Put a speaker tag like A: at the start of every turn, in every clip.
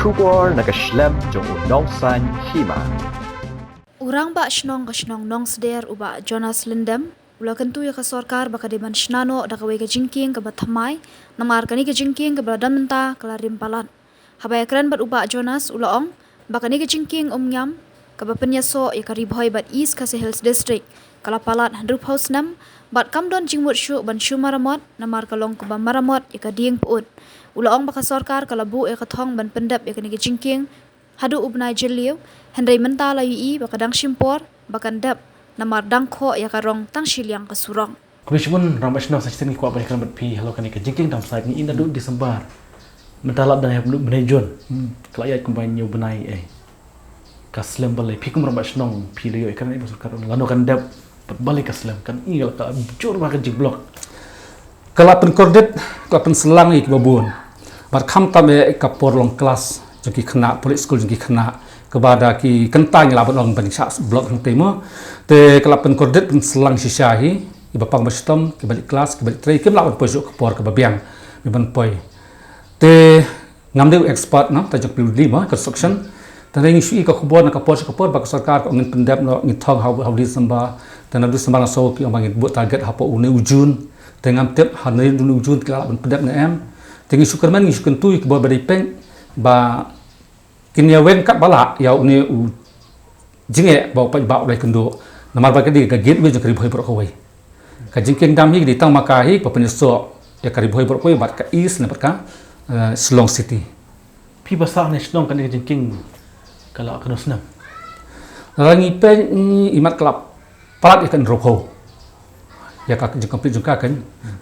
A: Shubor nakaslem jong unongsan hima.
B: Urang ba shnong ka shnong nong seder uba Jonas Lindem ula kentu ya ka sorkar baka deban shnano da ka wega jingking ka bathamai namar kani ka jingking ka bradan menta kala rimpalan habaya kran bat uba Jonas ula ong baka ni ka jingking nyam ka bapenyaso ya ka ribhoi bat East Khasi Hills District kala palat handrup house nam bat kamdon jingmut syu ban syu maramot namar kalong ka ba maramot ya ka dieng puut ula ong baka sorkar kala bu ya ka thong ban pendap ya ka ni ka jingking hadu ubnai jeliu Henry mentala yui bakadang shimpor bakandap namar dangko ya karong tang shiliang kasurong.
C: Kumishun ramai senang sahaja ni kuat berikan berpi halau kani kejengking dalam site ni ina duduk disembar mentalap dan yang benai John kalau ayat kumbang nyu benai kaslam balai pikum ramai senang pi leo ikan ini masuk karong lano kan dap balik kaslam kan ingal kalau jor makan jiblok
D: kalau penkordet kalau penselang ik babun berkam tabe kapor long kelas jadi kena polis school jadi kena kepada ki kentang laban orang banyak blok yang tema te kelapan kordet selang sisyahi iba pang bastom ke balik kelas ke balik tray ke laban pojok kepor ke babiang biban poi te ngamdeu expert na tajak pilu 5 construction dan yang isu ka khubor na kapor bak sarkar ko ngin pendap no ngithong hawli samba dan adu samba na so ki ngin buat target hapo une ujun tengam tep hanai dulu ujun ke laban pendap na em tengi sukarman ngi sukentui ke badai peng ba kini wen kat bala ya uni u jinge bawa pai bawa lai kendo namar ba kedi ga gate we jengkari bhoi por khoi ka jingking dam hi di tang makahi pa penyeso ya kari bhoi por khoi bat ka east na ka Shillong City
C: pi basah ni senang kani kejengking kalau kena senang
D: rangi pe imat klap palat ikan rokho ya ka jengkam pi jengka kan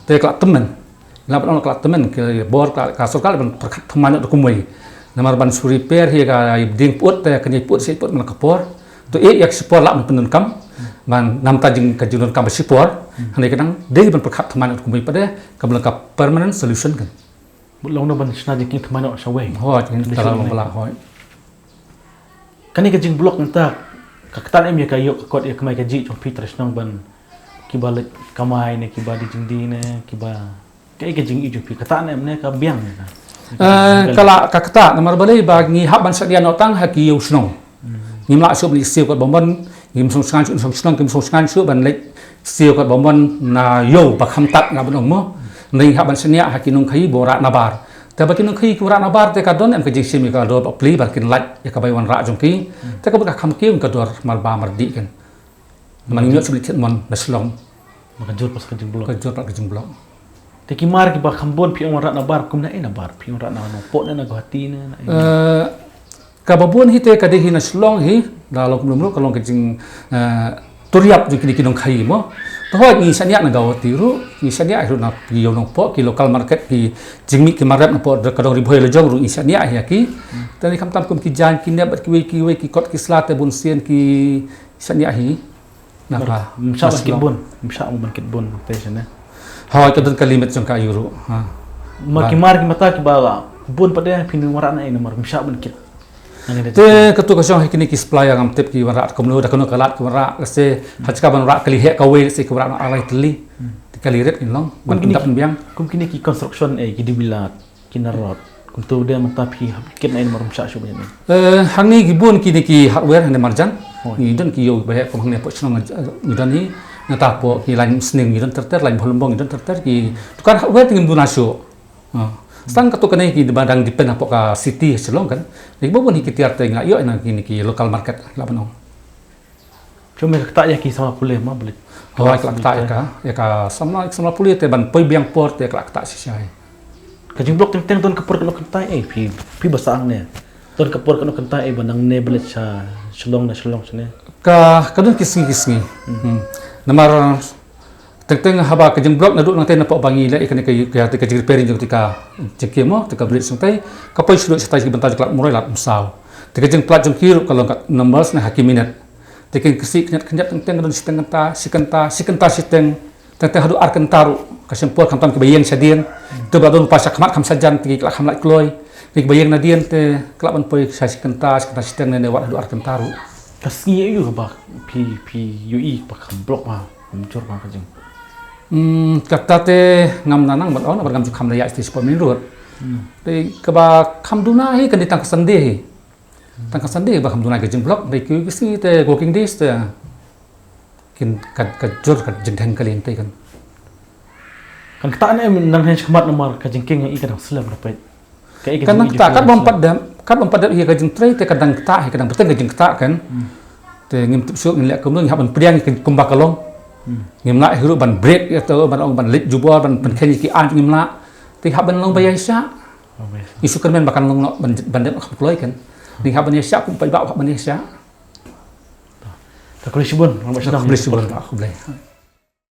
D: te klap temen lapan klap temen ke bor ka sorkal ban perkat teman do kumoi namar ban suri per hi ga ding put ta kani put si put man kapor to yak sipor la penun kam man nam ta jing ka junun kam sipor hanai kadang dei ban perkat teman ko mai pada kam ka permanent solution kan
C: long no ban sna jingking teman no shawai
D: ho jing tala bala ho
C: kani kejing blok nta ka ketan em ya kayok kot ya kemai kaji jong pi tresnang ban kibalik kamai ne kibadi jingdi ne kiba kai kejing i jong pi ketan em ne ka biang ne
D: kala kakta namar balai bagi hak ban sadia notang haki usnong ngimla sub ni siu kat bomban ngim song sngan kim song sngan sub ban lek siu kat bomban na yo bakham tak ngab nong mo nei hak ban sania haki nong khai bora nabar ta bakin nong khai bora nabar te kadon em kejing simi ka do pli barkin lak ya ka bai wan ra jong ki te ka ba kham ki ka dor mar ba mar di kan man nyot sub lit mon na slong
C: maka jor pas kejing blok
D: ka jor pak kejing blok
C: te kimar ki ba khambon pi ong rat na bar kum na ina bar pi ong rat na no pot na hati na
D: kababun hite kadehi na Shillong hi dalok belum kalau kejing turiap di kini kinong khai mo to ho ni sania na gawati ru ni sania ru na pi yong po ki local market ki jingmi ki marap na po kadong ribhoi le jong ru ni sania hi ki tani kam tam kum ki jan ki ne bat ki we ki kot ki slat bun sien ki sania hi na ba
C: msa ban kit bun te sene
D: ha kadon kalimat jong ka yuru ha
C: makimar ki mata ki ba bun pada pinu warak na ina mar msa ban kit
D: te ketu kasong hikini ki supply yang tip ki warak komno da kono kalat ki warak se hachka ban warak kali he ka we se ki warak alai teli kali ret in long ban dap biang
C: kum kini ki construction ki dibilat kinarot kum tu dia mata pi kit na ina mar msa shu ban ni
D: hangni gibun kini ki hardware hane marjan ni dan ki yo bahe ko hangne pochnong ni dan ni nata po ki lain sning ni dan terter lain bolombong ni dan terter ki tukar hardware tingin dunasyo Stang katu kena ki badang dipen apa ka city Shillong kan. Ni bobon ki tiar te nga yo ena kini ki local market labanong.
C: Cuma tak ya ki sama pulih ma beli.
D: Oh kelak tak ya ka sama pulih te ban poi biang port te kelak tak sisai.
C: Kajing blok teng ton kepor kena kentai pi basang ne. Ton kepor kena kentai banang ne beli cha Shillong sene.
D: Ka kadun kisngi. Namar teng haba kejeng blok na duk nang tena po bangi la ikan ke kejeng repairing jong tika jengke mo tika bridge sung tai kapoi sulu setai bentar klak murai lat musau tika jeng plat jong kiru kalau kat numbers na hakiminat tika kesi kenyat teng don sikenta siteng teng hadu ar kentaru kasempor kam tam ke bayeng sadien tu badon pasak mat kam sajan tika klak ham lak kloi tika bayeng na dien te klak ban poi sikenta siteng ne wat hadu ar kentaru
C: kasngi yu ba pi ui pak blok ma muncul ma kajeng
D: kata te ngam nanang bat on bar ngam kham la ya sti spot min rut Di keba kamduna hi kan ditang sandi. Tang sandi ba kamduna ke jeng blok di kisi te working days te. Kin ka jor ka jeng kalin te kan.
C: Kan ketaan nang hen khmat nomor ka jengking yang ikan Islam dapat.
D: Kan nang ta kan bompat dam hi ka jeng tre te kadang ta hi kadang beteng ka jeng ta kan. Te ngim tu syuk ngilak kumung haban priang ki kumbak kalong. Ngim la hiru ban break ya to ban ong ban lit jubal ban ken ki an ngim la. Ti haban long bayai sya. Isu kan men bakan long ban dem khuloi kan. Ni haban ya sya kum pai ba haban ya sya.
C: Tak boleh sibun,
D: Tak boleh sibun aku boleh.